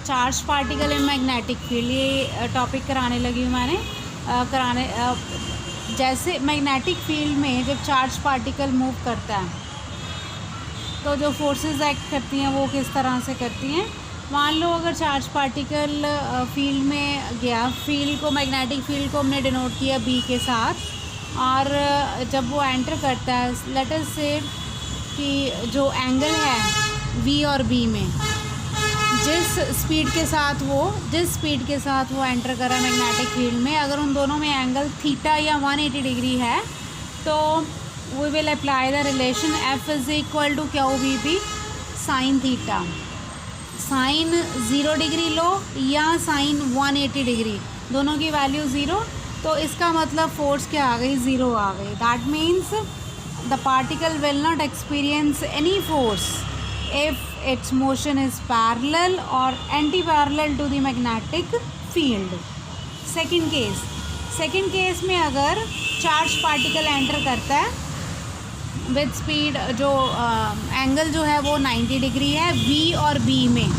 Charge particle in magnetic field, ये topic कराने लगी हूँ मैंने। जैसे मैग्नेटिक फील्ड में जब चार्ज पार्टिकल मूव करता है तो जो फोर्सेस एक्ट करती हैं वो किस तरह से करती हैं। मान लो अगर चार्ज पार्टिकल फील्ड में गया, फील्ड को, मैग्नेटिक फील्ड को हमने डिनोट किया बी के साथ, और जब वो एंटर करता है, लेट अस से कि जो एंगल है वी और बी में, जिस स्पीड के साथ वो एंटर कर रहा है मैग्नेटिक फील्ड में, अगर उन दोनों में एंगल थीटा या 180 डिग्री है तो we will apply the relation F is equal to q v B sine theta. Sine 0 degree लो या साइन 180 डिग्री, दोनों की वैल्यू 0, तो इसका मतलब फोर्स क्या आ गई, 0 आ गई। That means the particle will not experience any force if its motion is parallel or anti-parallel to the magnetic field। Second case में अगर चार्ज पार्टिकल एंटर करता है विद स्पीड, जो एंगल जो है वो 90 डिग्री है वी और बी में,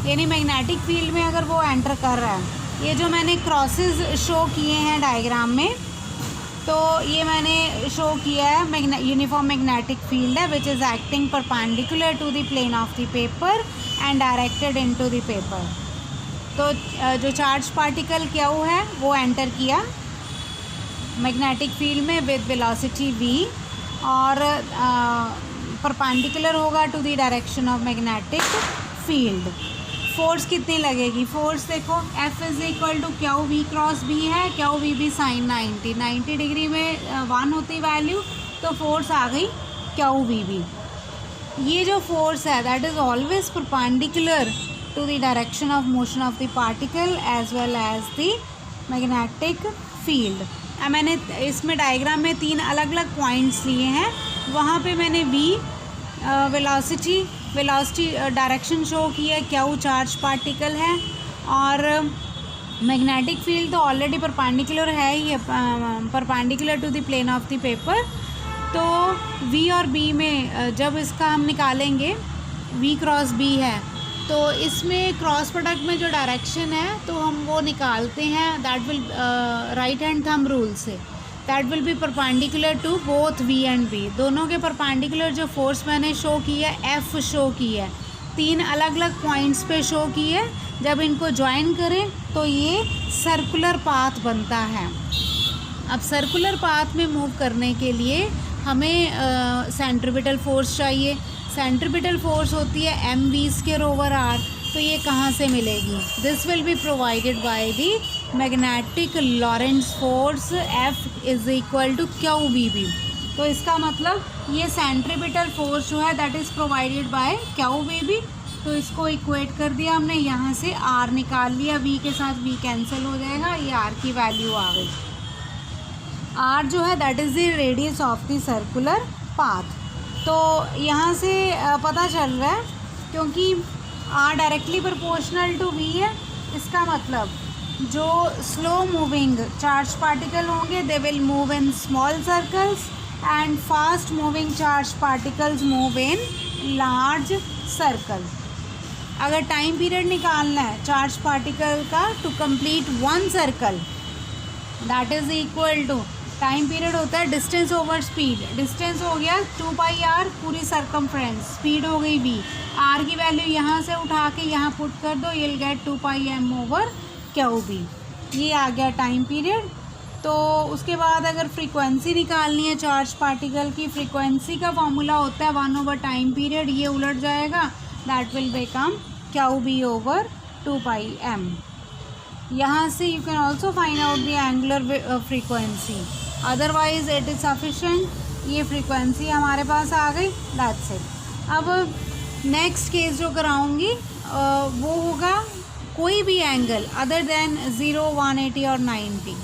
यानी मैग्नेटिक फील्ड में अगर वो एंटर कर रहा है, ये जो मैंने क्रॉसेस शो किए हैं डायग्राम में, तो ये मैंने शो किया है यूनिफॉर्म मैग्नेटिक फील्ड है which is acting perpendicular to the plane of the paper and directed into the paper. तो जो चार्ज पार्टिकल क्यू है वो एंटर किया मैग्नेटिक फील्ड में विद वेलोसिटी v और परपेंडिकुलर होगा to the direction of magnetic field. Force कितनी लगेगी, फोर्स देखो F is equal to q v cross B है, q v B sine 90 degree में 1 होती वैल्यू, तो फोर्स आ गई क्यू वी बी। ये जो फोर्स है that is always perpendicular to the direction of motion of the particle as well as the magnetic field. मैंने इसमें डायग्राम में 3 अलग अलग पॉइंट्स लिए हैं, वहाँ पे मैंने v वेलोसिटी डायरेक्शन शो किया, क्यू चार्ज पार्टिकल है, और मैग्नेटिक फील्ड तो ऑलरेडी परपेंडिकुलर है ही, perpendicular to the plane of the paper. तो v और b में जब इसका हम निकालेंगे, v क्रॉस b है, तो इसमें क्रॉस प्रोडक्ट में जो डायरेक्शन है तो हम वो निकालते हैं, that will right hand thumb rule से, that will be perpendicular to both v and b। दोनों के परपेंडिकुलर जो फोर्स मैंने शो की है, f शो की है, 3 अलग अलग पॉइंट्स पे शो की है, जब इनको ज्वाइन करें तो ये सर्कुलर पाथ बनता है। अब सर्कुलर पाथ में मूव करने के लिए हमें सेंट्रीपिटल फोर्स चाहिए। सेंट्रीपिटल फोर्स होती है mv स्क्वायर ओवर r, तो ये कहाँ से मिलेगी, this will be provided by the magnetic Lorentz force F is equal to q v B. तो इसका मतलब ये सेंट्रीपिटल फोर्स जो है that is provided by q v B. तो इसको इक्वेट कर दिया हमने, यहाँ से r निकाल लिया, v के साथ v कैंसिल हो जाएगा, ये r की वैल्यू आ गई। r जो है that is the radius of the circular path. तो यहाँ से पता चल रहा है, क्योंकि r directly proportional to v है, इसका मतलब जो स्लो मूविंग चार्ज पार्टिकल होंगे they will move in small circles and fast moving charge particles move in large circle. अगर टाइम पीरियड निकालना है चार्ज पार्टिकल का to complete 1 circle, that is equal to, time period होता है distance over speed, distance हो गया 2πr पूरी circumference, speed हो गई v, r की वैल्यू यहाँ से उठा के यहाँ पुट कर दो, you'll get 2πm over Q B, ये आ गया टाइम पीरियड। तो उसके बाद अगर फ्रीक्वेंसी निकालनी है चार्ज पार्टिकल की, फ्रीक्वेंसी का फॉर्मूला होता है 1 ओवर टाइम पीरियड, ये उलट जाएगा, that will become Q B over 2πm। यहाँ से you can also find out the angular frequency, otherwise it is sufficient. ये फ्रीक्वेंसी हमारे पास आ गई, दैट्स इट। अब नेक्स्ट केस जो कराऊंगी वो होगा कोई भी एंगल अदर देन 0, 180 और 90।